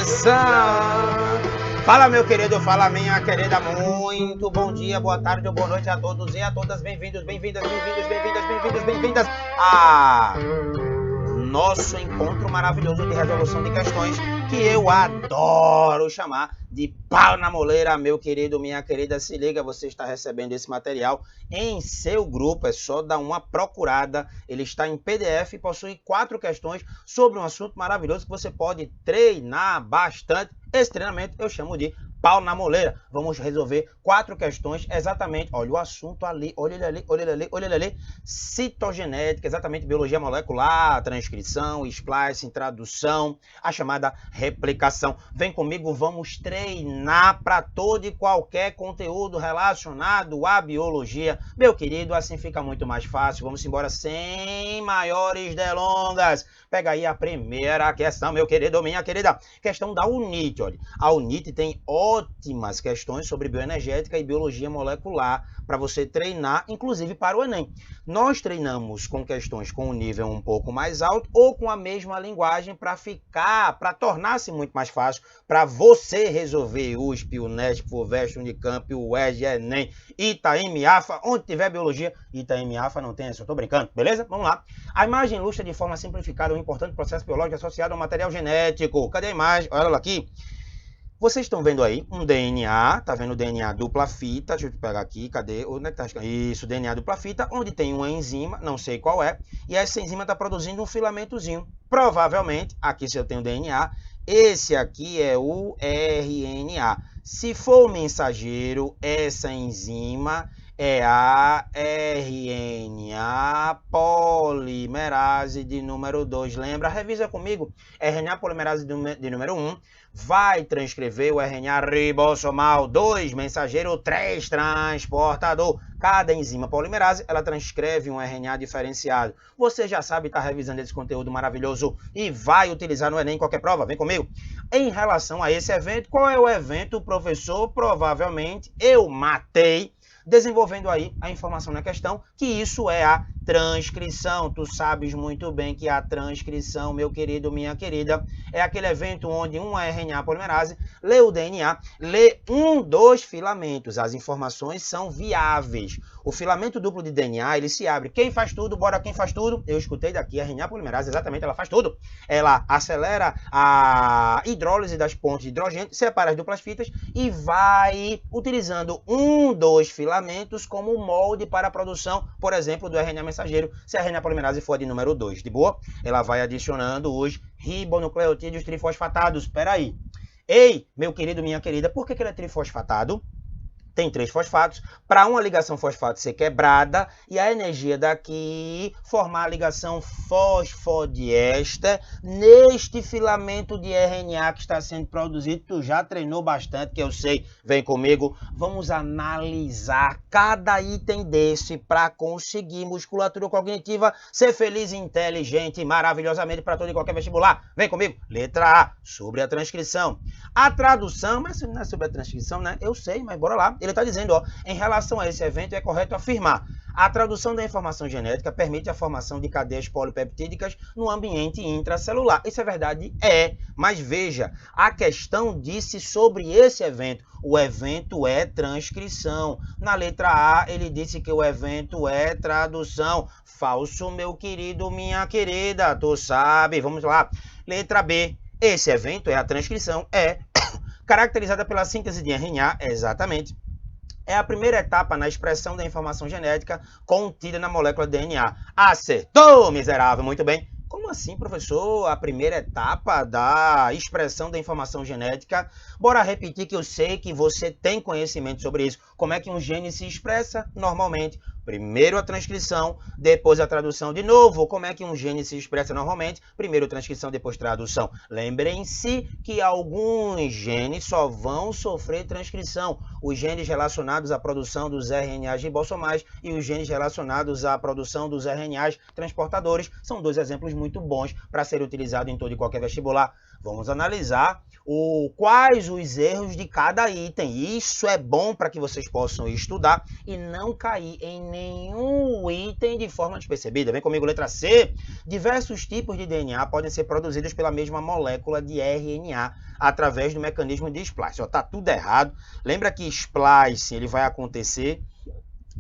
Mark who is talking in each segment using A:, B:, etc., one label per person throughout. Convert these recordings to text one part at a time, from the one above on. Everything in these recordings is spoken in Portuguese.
A: atenção! Fala, meu querido, fala, minha querida, muito bom dia, boa tarde ou boa noite a todos e a todas. Bem-vindos, bem-vindas, bem-vindos, bem-vindas, bem-vindos, bem-vindas a nosso encontro maravilhoso de resolução de questões que eu adoro chamar de pau na moleira, meu querido, minha querida. Se liga, você está recebendo esse material em seu grupo, é só dar uma procurada. Ele está em PDF e possui 4 questões sobre um assunto maravilhoso que você pode treinar bastante. Esse treinamento eu chamo de pau na moleira. Vamos resolver 4 questões exatamente. Olha o assunto ali, olha ele ali, olha ele ali, olha ele ali. Citogenética, exatamente biologia molecular, transcrição, splicing, tradução, a chamada replicação. Vem comigo, vamos treinar para todo e qualquer conteúdo relacionado à biologia. Meu querido, assim fica muito mais fácil. Vamos embora sem maiores delongas. Pega aí a primeira questão, meu querido, minha querida. Questão da UNIT, olha. A UNIT tem ótimas questões sobre bioenergética e biologia molecular para você treinar, inclusive para o Enem. Nós treinamos com questões com um nível um pouco mais alto ou com a mesma linguagem para tornar-se muito mais fácil para você resolver USP, UNESP, FUVEST, Unicamp, UERJ, Enem, Itaim, AFA, onde tiver biologia. Itaim, AFA não tem, eu tô brincando, beleza? Vamos lá. A imagem ilustra de forma simplificada um importante processo biológico associado ao material genético. Cadê a imagem? Olha ela aqui. Vocês estão vendo aí um DNA, tá vendo o DNA dupla fita, deixa eu pegar aqui, cadê? Onde é que tá? Isso, DNA dupla fita, onde tem uma enzima, não sei qual é, e essa enzima está produzindo um filamentozinho. Provavelmente, aqui se eu tenho DNA, esse aqui é o RNA. Se for o mensageiro, essa enzima é a RNA polimerase de número 2. Lembra? Revisa comigo. RNA polimerase de número 1 vai transcrever o RNA ribossomal 2, mensageiro 3, transportador. Cada enzima polimerase, ela transcreve um RNA diferenciado. Você já sabe, está revisando esse conteúdo maravilhoso e vai utilizar no Enem em qualquer prova. Vem comigo. Em relação a esse evento, qual é o evento, professor? Provavelmente eu matei, desenvolvendo aí a informação na questão, que isso é a transcrição. Tu sabes muito bem que a transcrição, meu querido, minha querida, é aquele evento onde uma RNA polimerase lê o DNA, lê um dos filamentos. As informações são viáveis. O filamento duplo de DNA, ele se abre. Quem faz tudo? Bora, quem faz tudo? Eu escutei daqui, a RNA polimerase, exatamente, ela faz tudo. Ela acelera a hidrólise das pontes de hidrogênio, separa as duplas fitas e vai utilizando um dos filamentos como molde para a produção, por exemplo, do RNA mensageiro, se a RNA polimerase for de número 2, de boa? Ela vai adicionando os ribonucleotídeos trifosfatados. Espera aí. Ei, meu querido, minha querida, por que ele é trifosfatado? Tem 3 fosfatos, para uma ligação fosfato ser quebrada e a energia daqui formar a ligação fosfodiéster neste filamento de RNA que está sendo produzido. Tu já treinou bastante, que eu sei. Vem comigo, vamos analisar cada item desse para conseguir musculatura cognitiva, ser feliz e inteligente maravilhosamente para todo e qualquer vestibular. Vem comigo. Letra A, sobre a transcrição. A tradução, mas não é sobre a transcrição, né? Eu sei, mas bora lá. Ele está dizendo, ó, em relação a esse evento é correto afirmar: a tradução da informação genética permite a formação de cadeias polipeptídicas no ambiente intracelular. Isso é verdade? É, mas veja, a questão disse sobre esse evento. O evento é transcrição. Na letra A, ele disse que o evento é tradução. Falso, meu querido, minha querida, tu sabe. Vamos lá. Letra B, esse evento é a transcrição, é caracterizada pela síntese de RNA, exatamente. É a primeira etapa na expressão da informação genética contida na molécula de DNA. Acertou, miserável, muito bem. Como assim, professor? A primeira etapa da expressão da informação genética? Bora repetir, que eu sei que você tem conhecimento sobre isso. Como é que um gene se expressa normalmente? Primeiro a transcrição, depois a tradução. De novo, como é que um gene se expressa normalmente? Primeiro transcrição, depois tradução. Lembrem-se que alguns genes só vão sofrer transcrição. Os genes relacionados à produção dos RNAs ribossomais e os genes relacionados à produção dos RNAs transportadores são 2 exemplos muito bons para serem utilizados em todo e qualquer vestibular. Vamos analisar quais os erros de cada item. Isso é bom para que vocês possam estudar e não cair em nenhum item de forma despercebida. Vem comigo, letra C. Diversos tipos de DNA podem ser produzidos pela mesma molécula de RNA através do mecanismo de splice. Está tudo errado. Lembra que splice ele vai acontecer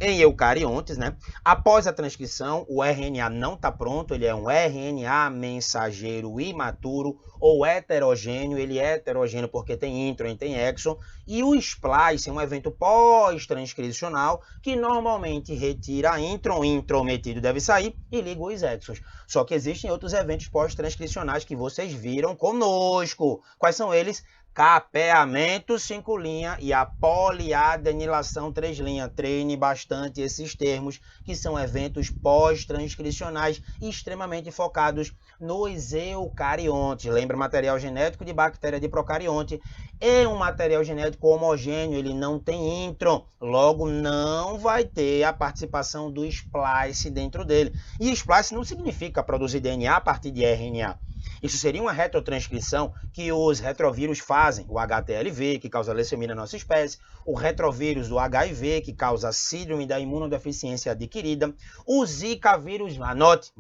A: em eucariontes, né? Após a transcrição, o RNA não está pronto, ele é um RNA mensageiro imaturo ou heterogêneo. Ele é heterogêneo porque tem intron e tem exon. E o splice é um evento pós-transcricional que normalmente retira a intron, o intrometido deve sair, e liga os exons. Só que existem outros eventos pós-transcricionais que vocês viram conosco. Quais são eles? Capeamento 5' e a poliadenilação 3'. Treine bastante esses termos, que são eventos pós-transcricionais extremamente focados nos eucariontes. Lembra, material genético de bactéria de procarionte é um material genético homogêneo, ele não tem intron, logo não vai ter a participação do splice dentro dele. E splice não significa produzir DNA a partir de RNA. Isso seria uma retrotranscrição que os retrovírus fazem, o HTLV, que causa leucemia na nossa espécie, o retrovírus do HIV, que causa síndrome da imunodeficiência adquirida, o Zika vírus, anote,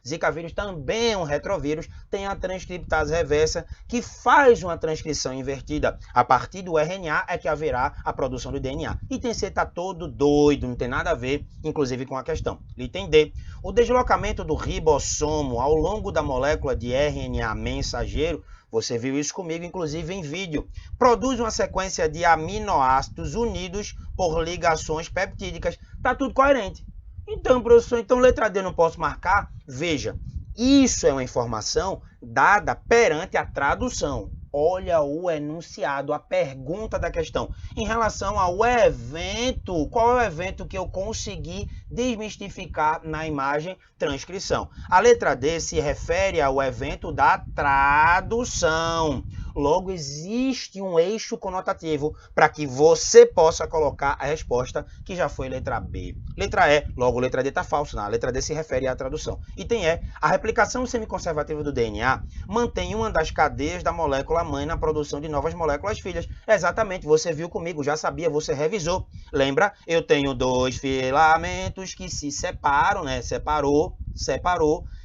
A: Zika vírus também é um retrovírus, tem a transcriptase reversa, que faz uma transcrição invertida. A partir do RNA é que haverá a produção do DNA. Item C está todo doido, não tem nada a ver, inclusive com a questão. Item D, o deslocamento do ribossomo ao longo da molécula de RNA mensageiro, você viu isso comigo, inclusive em vídeo, produz uma sequência de aminoácidos unidos por ligações peptídicas. Está tudo coerente. Então, professor, letra D eu não posso marcar? Veja, isso é uma informação dada perante a tradução. Olha o enunciado, a pergunta da questão. Em relação ao evento, qual é o evento que eu consegui desmistificar na imagem? Transcrição. A letra D se refere ao evento da tradução. Logo, existe um eixo conotativo para que você possa colocar a resposta, que já foi letra B. Letra E, logo letra D está falso. A letra D se refere à tradução. Item E, a replicação semiconservativa do DNA mantém uma das cadeias da molécula mãe na produção de novas moléculas filhas. Exatamente, você viu comigo, já sabia, você revisou. Lembra? Eu tenho dois filamentos que se separam, né? Separou,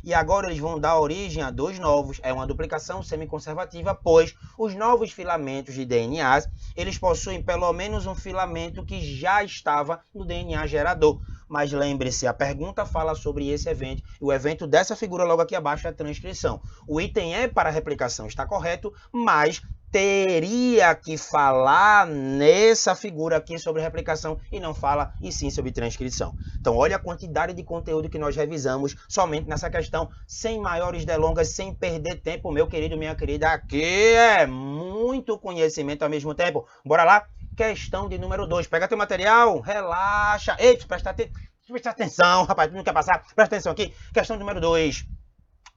A: e agora eles vão dar origem a dois novos. É uma duplicação semiconservativa, pois os novos filamentos de DNAs, eles possuem pelo menos um filamento que já estava no DNA gerador. Mas lembre-se, a pergunta fala sobre esse evento, e o evento dessa figura logo aqui abaixo é a transcrição. O item E para a replicação está correto, mas teria que falar nessa figura aqui sobre replicação e não fala, e sim sobre transcrição. Então, olha a quantidade de conteúdo que nós revisamos somente nessa questão, sem maiores delongas, sem perder tempo, meu querido, minha querida. Aqui é muito conhecimento ao mesmo tempo. Bora lá? Questão de número 2. Pega teu material, relaxa. Ei, presta atenção, rapaz, tu não quer passar? Presta atenção aqui. Questão número 2.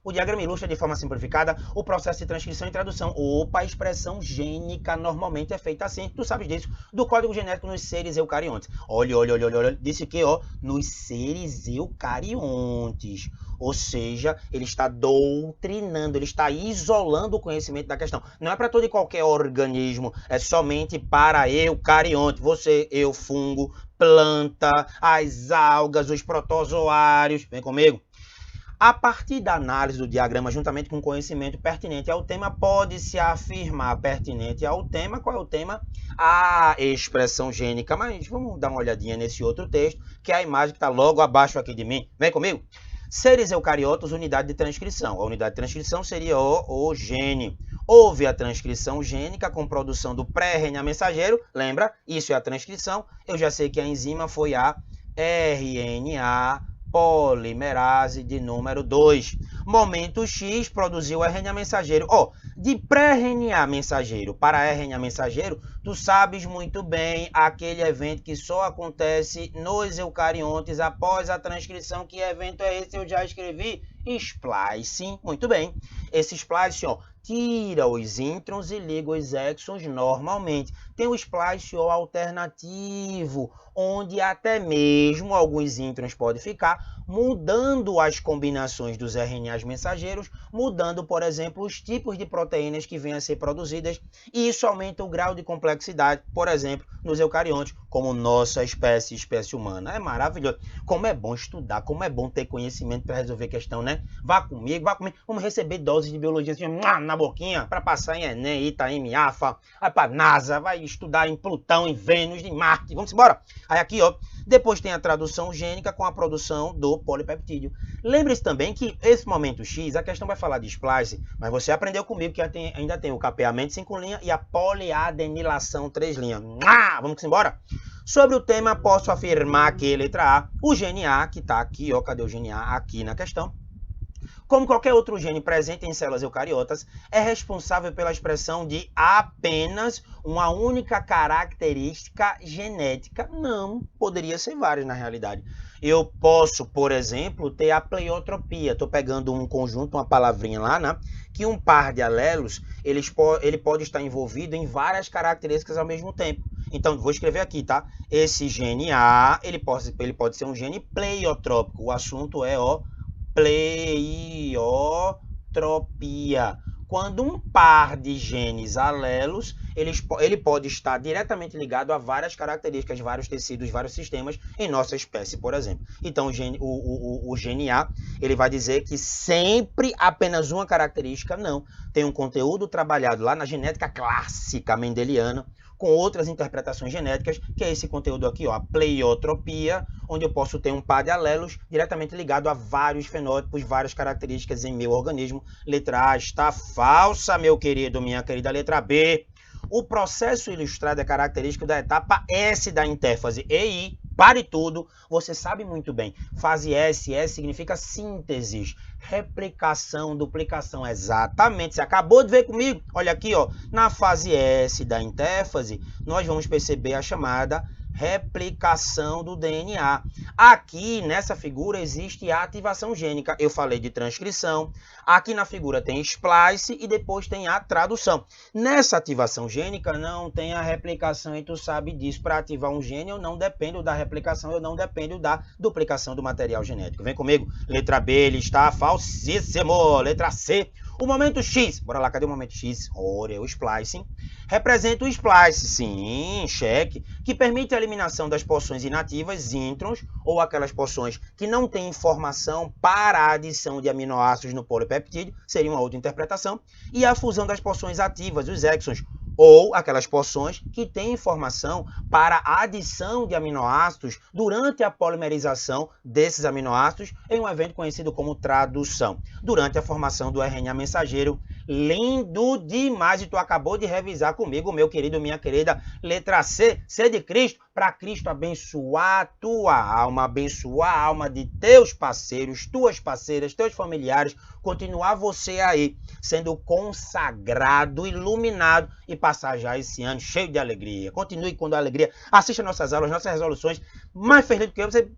A: O diagrama ilustra de forma simplificada o processo de transcrição e tradução. Opa, a expressão gênica normalmente é feita assim, tu sabes disso, do código genético nos seres eucariontes. Olha, disse que, nos seres eucariontes. Ou seja, ele está doutrinando, ele está isolando o conhecimento da questão. Não é para todo e qualquer organismo, é somente para eucarionte. Você, eu, fungo, planta, as algas, os protozoários. Vem comigo. A partir da análise do diagrama, juntamente com conhecimento pertinente ao tema, pode-se afirmar pertinente ao tema. Qual é o tema? A expressão gênica. Mas vamos dar uma olhadinha nesse outro texto, que é a imagem que está logo abaixo aqui de mim. Vem comigo. Seres eucariotos, unidade de transcrição. A unidade de transcrição seria o gene. Houve a transcrição gênica com produção do pré-RNA mensageiro. Lembra? Isso é a transcrição. Eu já sei que a enzima foi a RNA polimerase de número 2. Momento X produziu RNA mensageiro. De pré-RNA mensageiro para RNA mensageiro, tu sabes muito bem aquele evento que só acontece nos eucariontes após a transcrição. Que evento é esse? Eu já escrevi. Splicing. Muito bem. Esse splicing, tira os introns e liga os exons normalmente. Tem o splice ou alternativo, onde até mesmo alguns introns podem ficar mudando as combinações dos RNAs mensageiros, mudando, por exemplo, os tipos de proteínas que vêm a ser produzidas, e isso aumenta o grau de complexidade, por exemplo, nos eucariontes, como nossa espécie humana. É maravilhoso. Como é bom estudar, como é bom ter conhecimento para resolver questão, né? Vá comigo. Vamos receber doses de biologia assim, na boquinha, para passar em Enem, Itaim, AFA, vai para NASA, vai estudar em Plutão, em Vênus, em Marte. Vamos embora. Aí aqui, ó, depois tem a tradução gênica com a produção do polipeptídeo. Lembre-se também que esse momento X, a questão vai falar de splice, mas você aprendeu comigo que ainda tem o capeamento 5 linhas e a poliadenilação 3 linhas. Vamos embora? Sobre o tema, posso afirmar que, letra A, o gene A, que está aqui, ó, cadê o gene A? Aqui na questão. Como qualquer outro gene presente em células eucariotas, é responsável pela expressão de apenas uma única característica genética. Não, poderia ser várias na realidade. Eu posso, por exemplo, ter a pleiotropia. Estou pegando um conjunto, uma palavrinha lá, né? Que um par de alelos, ele pode estar envolvido em várias características ao mesmo tempo. Então, vou escrever aqui, tá? Esse gene A, ele pode ser um gene pleiotrópico. O assunto é, ó, pleiotropia. Quando um par de genes alelos, ele pode estar diretamente ligado a várias características, vários tecidos, vários sistemas em nossa espécie, por exemplo. Então, o gene A, ele vai dizer que sempre apenas uma característica, não. Tem um conteúdo trabalhado lá na genética clássica mendeliana, com outras interpretações genéticas, que é esse conteúdo aqui, ó, a pleiotropia, onde eu posso ter um par de alelos diretamente ligado a vários fenótipos, várias características em meu organismo. Letra A está falsa, meu querido, minha querida. Letra B. O processo ilustrado é característico da etapa S da interfase. EI, pare tudo, você sabe muito bem. Fase S significa síntese, replicação, duplicação. Exatamente, você acabou de ver comigo. Olha aqui, ó, na fase S da interfase, nós vamos perceber a chamada replicação do DNA. Aqui nessa figura existe a ativação gênica. Eu falei de transcrição. Aqui na figura tem splice e depois tem a tradução. Nessa ativação gênica não tem a replicação e tu sabe disso. Para ativar um gene eu não dependo da replicação, eu não dependo da duplicação do material genético. Vem comigo. Letra B, ele está falsíssimo. Letra C. O momento X, bora lá, cadê o momento X? Olha, o splicing. Representa o splice, sim, cheque, que permite a eliminação das porções inativas, introns, ou aquelas porções que não têm informação para a adição de aminoácidos no polipeptídeo, seria uma outra interpretação, e a fusão das porções ativas, os exons, ou aquelas porções que têm informação para a adição de aminoácidos durante a polimerização desses aminoácidos em um evento conhecido como tradução, durante a formação do RNA mensageiro. Lindo demais! E tu acabou de revisar comigo, meu querido, minha querida. Letra C, C de Cristo, para Cristo abençoar tua alma, abençoar a alma de teus parceiros, tuas parceiras, teus familiares, continuar você aí sendo consagrado, iluminado e passar já esse ano cheio de alegria. Continue com alegria, assista nossas aulas, nossas resoluções, mais feliz do que eu, você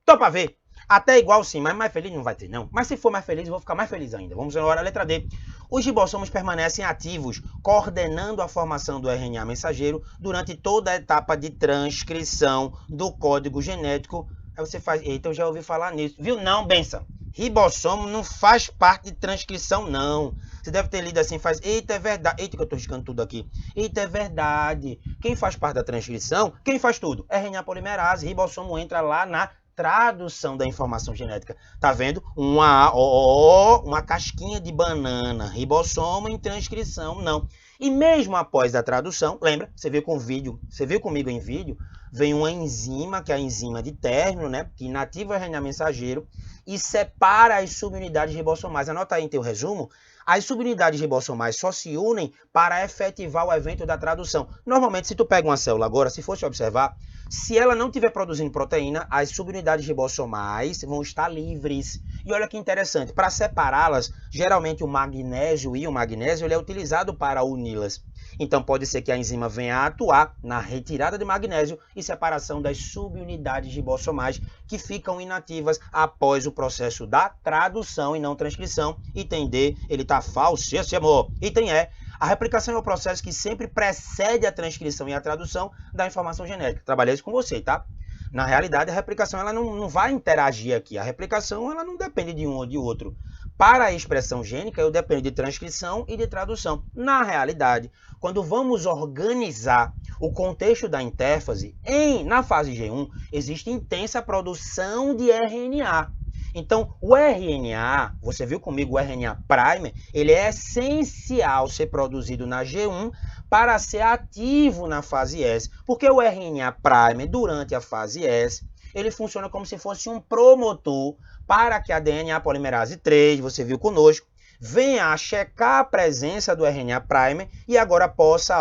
A: topa ver. Até igual sim, mas mais feliz não vai ter não. Mas se for mais feliz, eu vou ficar mais feliz ainda. Vamos agora à letra D. Os ribossomos permanecem ativos, coordenando a formação do RNA mensageiro durante toda a etapa de transcrição do código genético. Aí você faz, eita, eu já ouvi falar nisso. Viu? Não, benção. Ribossomo não faz parte de transcrição, não. Você deve ter lido assim, faz, eita, é verdade. Eita, que eu tô riscando tudo aqui. Eita, é verdade. Quem faz parte da transcrição, quem faz tudo? RNA polimerase. Ribossomo entra lá na tradução da informação genética. Tá vendo? Uma casquinha de banana. Ribossomo em transcrição, não. E mesmo após a tradução, lembra? Você viu comigo em vídeo, vem uma enzima, que é a enzima de término, né? Que inativa o RNA mensageiro e separa as subunidades ribossomais. Anota aí em teu resumo. As subunidades ribossomais só se unem para efetivar o evento da tradução. Normalmente, se tu pega uma célula agora, se fosse observar, se ela não estiver produzindo proteína, as subunidades ribossomais vão estar livres. E olha que interessante, para separá-las, geralmente o magnésio ele é utilizado para uni-las. Então pode ser que a enzima venha a atuar na retirada de magnésio e separação das subunidades ribossomais que ficam inativas após o processo da tradução e não transcrição. Item D, ele está falsíssimo. Item E, A replicação é o processo que sempre precede a transcrição e a tradução da informação genética. Trabalhei isso com você, tá? Na realidade, a replicação ela não vai interagir aqui. A replicação ela não depende de um ou de outro. Para a expressão gênica, eu dependo de transcrição e de tradução. Na realidade, quando vamos organizar o contexto da intérfase, na fase G1, existe intensa produção de RNA. Então, o RNA, você viu comigo o RNA primer, ele é essencial ser produzido na G1 para ser ativo na fase S. Porque o RNA primer, durante a fase S, ele funciona como se fosse um promotor para que a DNA polimerase 3, você viu conosco, venha a checar a presença do RNA primer e agora possa,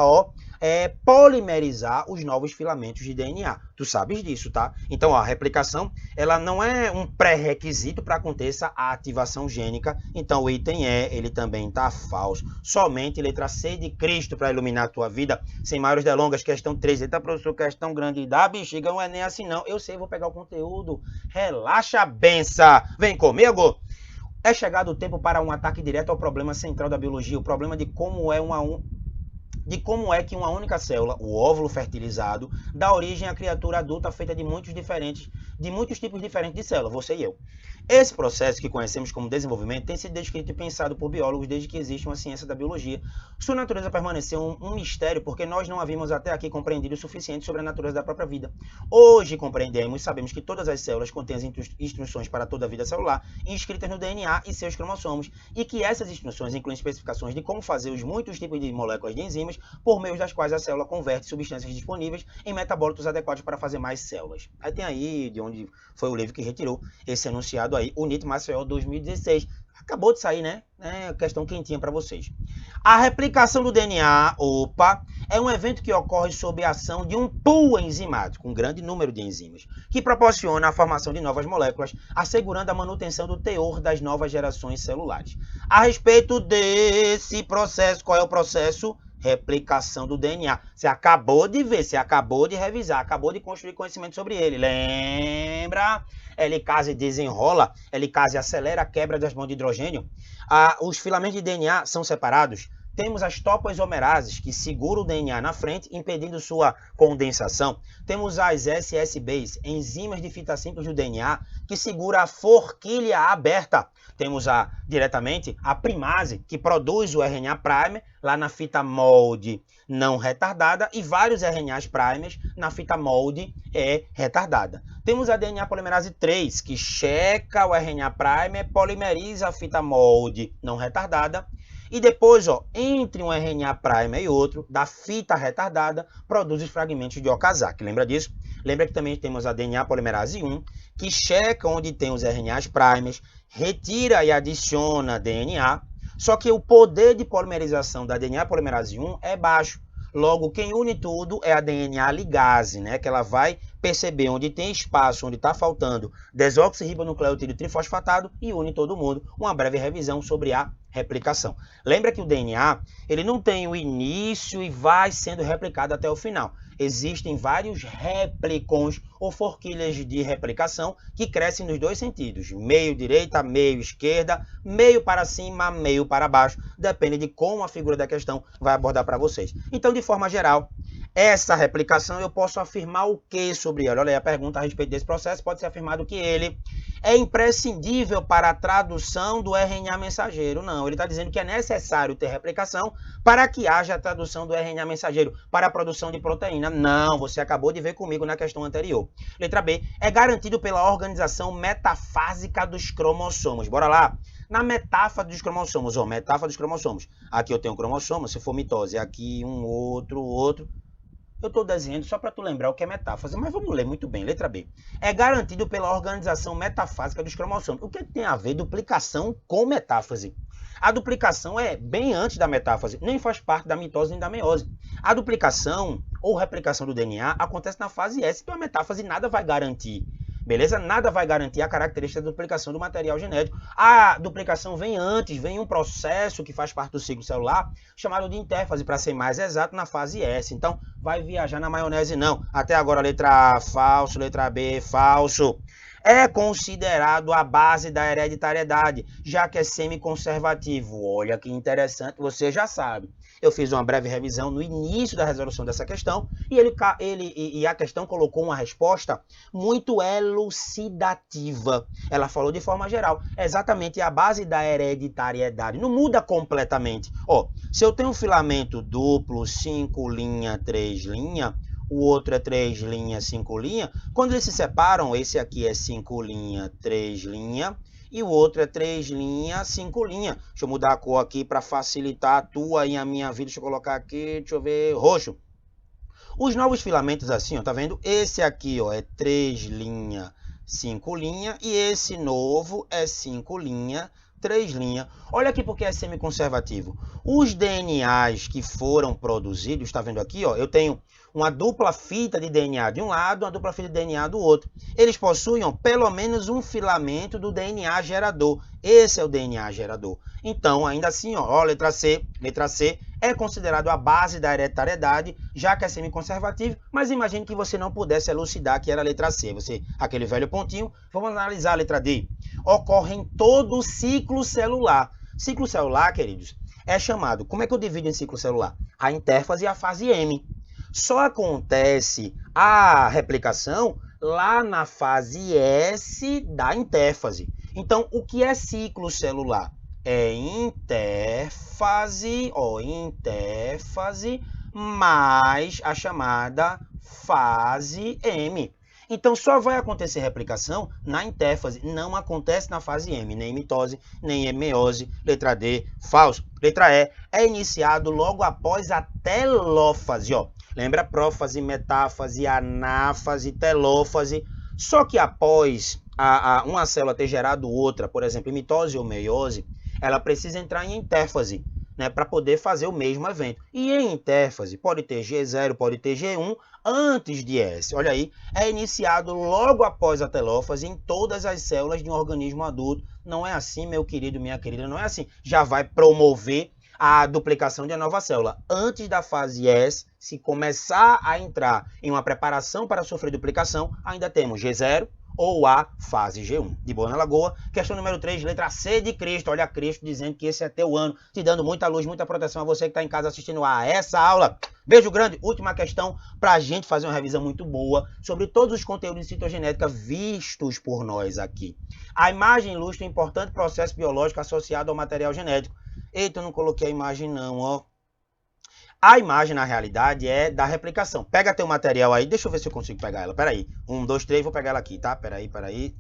A: polimerizar os novos filamentos de DNA. Tu sabes disso, tá? Então, a replicação, ela não é um pré-requisito para aconteça a ativação gênica. Então, o item E, ele também está falso. Somente letra C de Cristo para iluminar a tua vida. Sem maiores delongas, questão 3. Eita, professor, questão grande da bexiga, não é nem assim não. Eu sei, vou pegar o conteúdo. Relaxa, benção. Vem comigo. É chegado o tempo para um ataque direto ao problema central da biologia, o problema de como é que uma única célula, o óvulo fertilizado, dá origem à criatura adulta feita de muitos tipos diferentes de células, você e eu. Esse processo que conhecemos como desenvolvimento tem sido descrito e pensado por biólogos desde que existe uma ciência da biologia. Sua natureza permaneceu um mistério porque nós não havíamos até aqui compreendido o suficiente sobre a natureza da própria vida. Hoje compreendemos e sabemos que todas as células contêm as instruções para toda a vida celular inscritas no DNA e seus cromossomos e que essas instruções incluem especificações de como fazer os muitos tipos de moléculas de enzimas por meio das quais a célula converte substâncias disponíveis em metabólitos adequados para fazer mais células. Aí tem aí de onde foi o livro que retirou esse enunciado aí, o NIT Maceió 2016. Acabou de sair, né? Questão quentinha para vocês. A replicação do DNA, é um evento que ocorre sob a ação de um pool enzimático, um grande número de enzimas, que proporciona a formação de novas moléculas, assegurando a manutenção do teor das novas gerações celulares. A respeito desse processo, qual é o processo? Replicação do DNA. Você acabou de ver, você acabou de revisar, acabou de construir conhecimento sobre ele. Lembra? Helicase desenrola, helicase acelera a quebra das bondes de hidrogênio. Os filamentos de DNA são separados. Temos as topoisomerases, que seguram o DNA na frente, impedindo sua condensação. Temos as SSBs, enzimas de fita simples do DNA, que segura a forquilha aberta. Temos diretamente a primase, que produz o RNA primer lá na fita molde não retardada e vários RNAs primers na fita molde retardada. Temos a DNA polimerase 3, que checa o RNA primer, polimeriza a fita molde não retardada. E depois, entre um RNA primer e outro, da fita retardada, produz os fragmentos de Okazaki. Lembra disso? Lembra que também temos a DNA polimerase 1, que checa onde tem os RNAs primers, retira e adiciona DNA, só que o poder de polimerização da DNA polimerase 1 é baixo. Logo, quem une tudo é a DNA ligase, né? Que ela vai perceber onde tem espaço, onde está faltando desoxirribonucleotídeo trifosfatado e une todo mundo. Uma breve revisão sobre a replicação. Lembra que o DNA ele não tem o início e vai sendo replicado até o final. Existem vários replicons ou forquilhas de replicação que crescem nos dois sentidos, meio direita, meio esquerda, meio para cima, meio para baixo, depende de como a figura da questão vai abordar para vocês. Então, de forma geral, essa replicação eu posso afirmar o que sobre ela? Olha aí a pergunta a respeito desse processo, pode ser afirmado que ele é imprescindível para a tradução do RNA mensageiro. Não, ele está dizendo que é necessário ter replicação para que haja a tradução do RNA mensageiro para a produção de proteína. Não, você acabou de ver comigo na questão anterior. Letra B, é garantido pela organização metafásica dos cromossomos. Bora lá. Na metáfase dos cromossomos, metáfase dos cromossomos. Aqui eu tenho um cromossomo, se for mitose, aqui um outro. Eu estou desenhando só para tu lembrar o que é metáfase, mas vamos ler muito bem. Letra B. É garantido pela organização metafásica dos cromossomos. O que tem a ver duplicação com metáfase? A duplicação é bem antes da metáfase, nem faz parte da mitose nem da meiose. A duplicação ou replicação do DNA acontece na fase S, então a metáfase nada vai garantir. Beleza? Nada vai garantir a característica da duplicação do material genético. A duplicação vem antes, vem um processo que faz parte do ciclo celular, chamado de intérfase, para ser mais exato, na fase S. Então, vai viajar na maionese não. Até agora, letra A, falso, letra B, falso. É considerado a base da hereditariedade, já que é semi-conservativo. Olha que interessante, você já sabe. Eu fiz uma breve revisão no início da resolução dessa questão e a questão colocou uma resposta muito elucidativa. Ela falou de forma geral, exatamente a base da hereditariedade. Não muda completamente. Ó, se eu tenho um filamento duplo, 5 linha, 3 linha, o outro é 3 linha, 5 linha, quando eles se separam, esse aqui é 5 linha, 3 linha, e o outro é 3 linha, 5 linha. Deixa eu mudar a cor aqui para facilitar a tua e a minha vida. Deixa eu colocar aqui, deixa eu ver, roxo. Os novos filamentos assim, ó, tá vendo? Esse aqui, ó, é 3 linha, 5 linha, e esse novo é 5 linha, 3 linha. Olha aqui porque é semiconservativo. Os DNAs que foram produzidos, tá vendo aqui, ó, eu tenho uma dupla fita de DNA de um lado, uma dupla fita de DNA do outro. Eles possuem, ó, pelo menos um filamento do DNA gerador. Esse é o DNA gerador. Então, ainda assim, ó, letra C é considerado a base da hereditariedade, já que é semiconservativo, mas imagine que você não pudesse elucidar que era a letra C. Você, aquele velho pontinho, vamos analisar a letra D. Ocorre em todo o ciclo celular. Ciclo celular, queridos, é chamado, como é que eu divido em ciclo celular? A intérfase e a fase M. Só acontece a replicação lá na fase S da intérfase. Então, o que é ciclo celular? É intérfase mais a chamada fase M. Então, só vai acontecer replicação na intérfase, não acontece na fase M, nem mitose, nem meiose. Letra D, falso. Letra E, é iniciado logo após a telófase, ó. Lembra prófase, metáfase, anáfase, telófase. Só que após uma célula ter gerado outra, por exemplo, em mitose ou meiose, ela precisa entrar em intérfase, né, para poder fazer o mesmo evento. E em intérfase pode ter G0, pode ter G1 antes de S. Olha aí, é iniciado logo após a telófase em todas as células de um organismo adulto. Não é assim, meu querido, minha querida, não é assim. Já vai promover a duplicação de uma nova célula. Antes da fase S, se começar a entrar em uma preparação para sofrer duplicação, ainda temos G0 ou a fase G1. De boa na lagoa. Questão número 3, letra C de Cristo. Olha Cristo dizendo que esse é teu ano, te dando muita luz, muita proteção a você que está em casa assistindo a essa aula. Beijo grande. Última questão para a gente fazer uma revisão muito boa sobre todos os conteúdos de citogenética vistos por nós aqui. A imagem ilustra um importante processo biológico associado ao material genético. Eita, eu não coloquei a imagem não, ó. A imagem, na realidade, é da replicação. Pega teu material aí, deixa eu ver se eu consigo pegar ela. Peraí, 1, 2, 3, vou pegar ela aqui, tá? Peraí,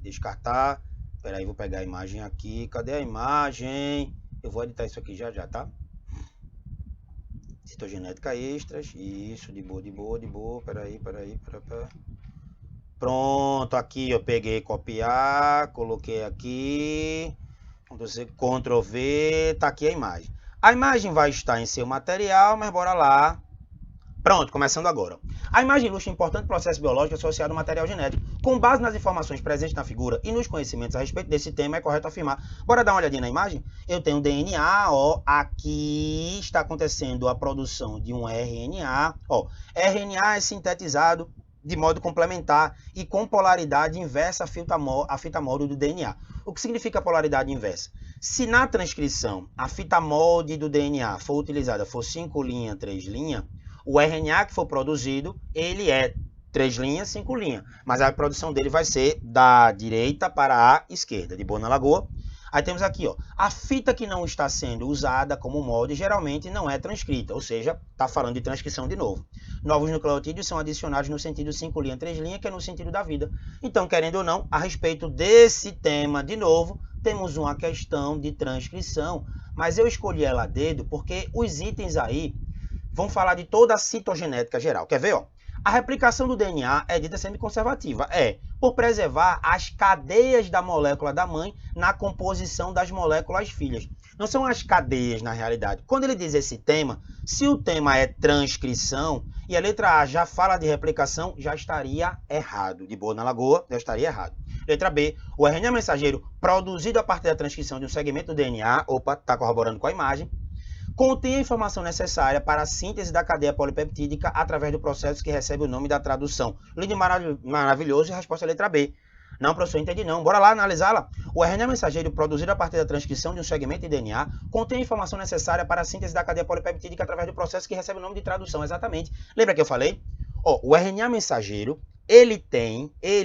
A: descartar. Peraí, vou pegar a imagem aqui. Cadê a imagem? Eu vou editar isso aqui já, tá? Citogenética extras, isso, de boa. Peraí. Pronto, aqui eu peguei, copiar, coloquei aqui. Ctrl V, tá aqui a imagem. A imagem vai estar em seu material, mas bora lá. Pronto, começando agora. A imagem ilustra um importante processo biológico associado ao material genético. Com base nas informações presentes na figura e nos conhecimentos a respeito desse tema, é correto afirmar. Bora dar uma olhadinha na imagem? Eu tenho DNA, ó, aqui está acontecendo a produção de um RNA. Ó, RNA é sintetizado de modo complementar e com polaridade inversa à fita molde do DNA. O que significa polaridade inversa? Se na transcrição a fita molde do DNA for utilizada, for 5 linha, 3 linha, o RNA que for produzido, ele é 3 linhas, 5 linhas. Mas a produção dele vai ser da direita para a esquerda, de boa na lagoa. Aí temos aqui, ó, a fita que não está sendo usada como molde geralmente não é transcrita, ou seja, está falando de transcrição de novo. Novos nucleotídeos são adicionados no sentido 5 linha, 3 linha, que é no sentido da vida. Então, querendo ou não, a respeito desse tema, de novo, temos uma questão de transcrição, mas eu escolhi ela a dedo porque os itens aí vão falar de toda a citogenética geral. Quer ver, ó? A replicação do DNA é dita semiconservativa, por preservar as cadeias da molécula da mãe na composição das moléculas filhas. Não são as cadeias, na realidade. Quando ele diz esse tema, se o tema é transcrição e a letra A já fala de replicação, já estaria errado. De boa na lagoa, já estaria errado. Letra B, o RNA mensageiro produzido a partir da transcrição de um segmento do DNA, opa, está corroborando com a imagem, contém a informação necessária para a síntese da cadeia polipeptídica através do processo que recebe o nome da tradução. Lindo e maravilhoso, e a resposta é a letra B. Não, professor, entendi não. Bora lá analisá-la. O RNA mensageiro produzido a partir da transcrição de um segmento de DNA contém a informação necessária para a síntese da cadeia polipeptídica através do processo que recebe o nome de tradução. Exatamente. Lembra que eu falei? O RNA mensageiro, ele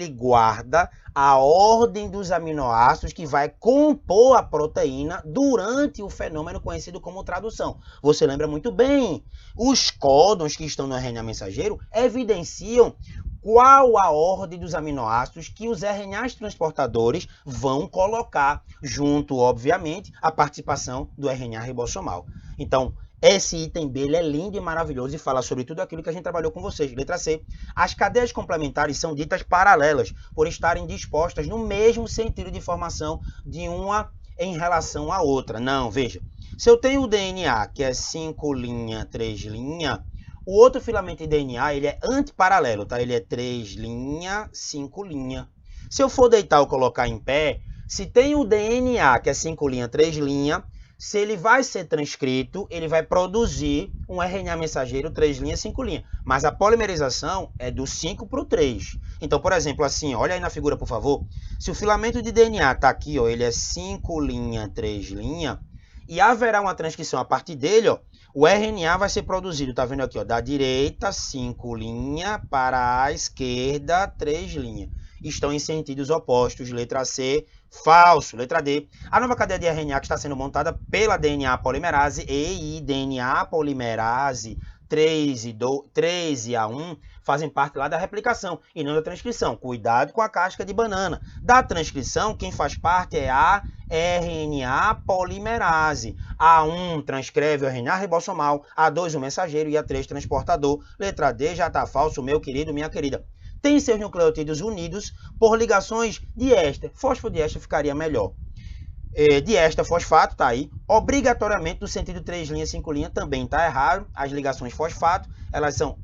A: guarda a ordem dos aminoácidos que vai compor a proteína durante o fenômeno conhecido como tradução. Você lembra muito bem. Os códons que estão no RNA mensageiro evidenciam qual a ordem dos aminoácidos que os RNAs transportadores vão colocar, junto, obviamente, à participação do RNA ribossomal. Então, esse item B ele é lindo e maravilhoso e fala sobre tudo aquilo que a gente trabalhou com vocês. Letra C. As cadeias complementares são ditas paralelas, por estarem dispostas no mesmo sentido de formação de uma em relação à outra. Não, veja. Se eu tenho o DNA, que é 5', 3', o outro filamento de DNA ele é antiparalelo, tá? Ele é 3', 5'. Se eu for deitar ou colocar em pé, se tem o DNA, que é 5', 3', se ele vai ser transcrito, ele vai produzir um RNA mensageiro 3', 5'. Mas a polimerização é do 5 para o 3. Então, por exemplo, assim, olha aí na figura, por favor. Se o filamento de DNA está aqui, ó, ele é 5', 3', e haverá uma transcrição a partir dele, ó, o RNA vai ser produzido, tá vendo aqui, ó, da direita, 5', para a esquerda, 3'. Estão em sentidos opostos. Letra C, falso. Letra D. A nova cadeia de RNA que está sendo montada pela DNA polimerase e DNA polimerase 3 e A1 fazem parte lá da replicação e não da transcrição. Cuidado com a casca de banana. Da transcrição, quem faz parte é a RNA polimerase. A1 transcreve o RNA ribossomal, A2 o mensageiro e A3 transportador. Letra D já está falso, meu querido, minha querida. Tem seus nucleotídeos unidos por ligações diéster. Fosfodiéster ficaria melhor. Diéster fosfato, tá aí. Obrigatoriamente no sentido 3', 5', também tá errado. As ligações fosfato, elas são,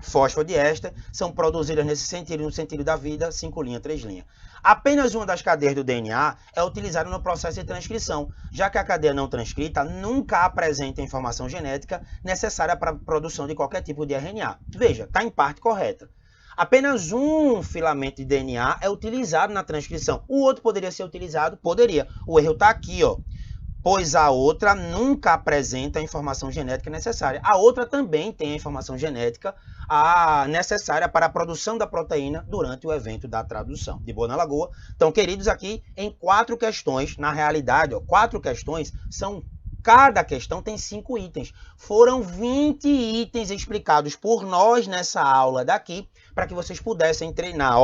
A: fosfodiéster, são produzidas nesse sentido, no sentido da vida, 5', 3'. Apenas uma das cadeias do DNA é utilizada no processo de transcrição, já que a cadeia não transcrita nunca apresenta a informação genética necessária para a produção de qualquer tipo de RNA. Veja, está em parte correta. Apenas um filamento de DNA é utilizado na transcrição. O outro poderia ser utilizado? Poderia. O erro está aqui, ó. Pois a outra nunca apresenta a informação genética necessária. A outra também tem a informação genética necessária para a produção da proteína durante o evento da tradução. De boa na lagoa? Então, queridos, aqui em 4 questões, na realidade, ó, 4 questões são... Cada questão tem 5 itens. Foram 20 itens explicados por nós nessa aula daqui, para que vocês pudessem treinar.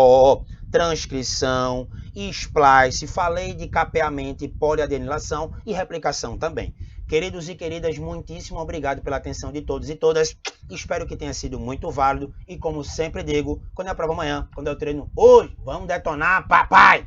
A: Transcrição, splice, falei de capeamento e poliadenilação e replicação também. Queridos e queridas, muitíssimo obrigado pela atenção de todos e todas. Espero que tenha sido muito válido. E como sempre digo, quando é a prova amanhã, quando é o treino hoje, vamos detonar, papai!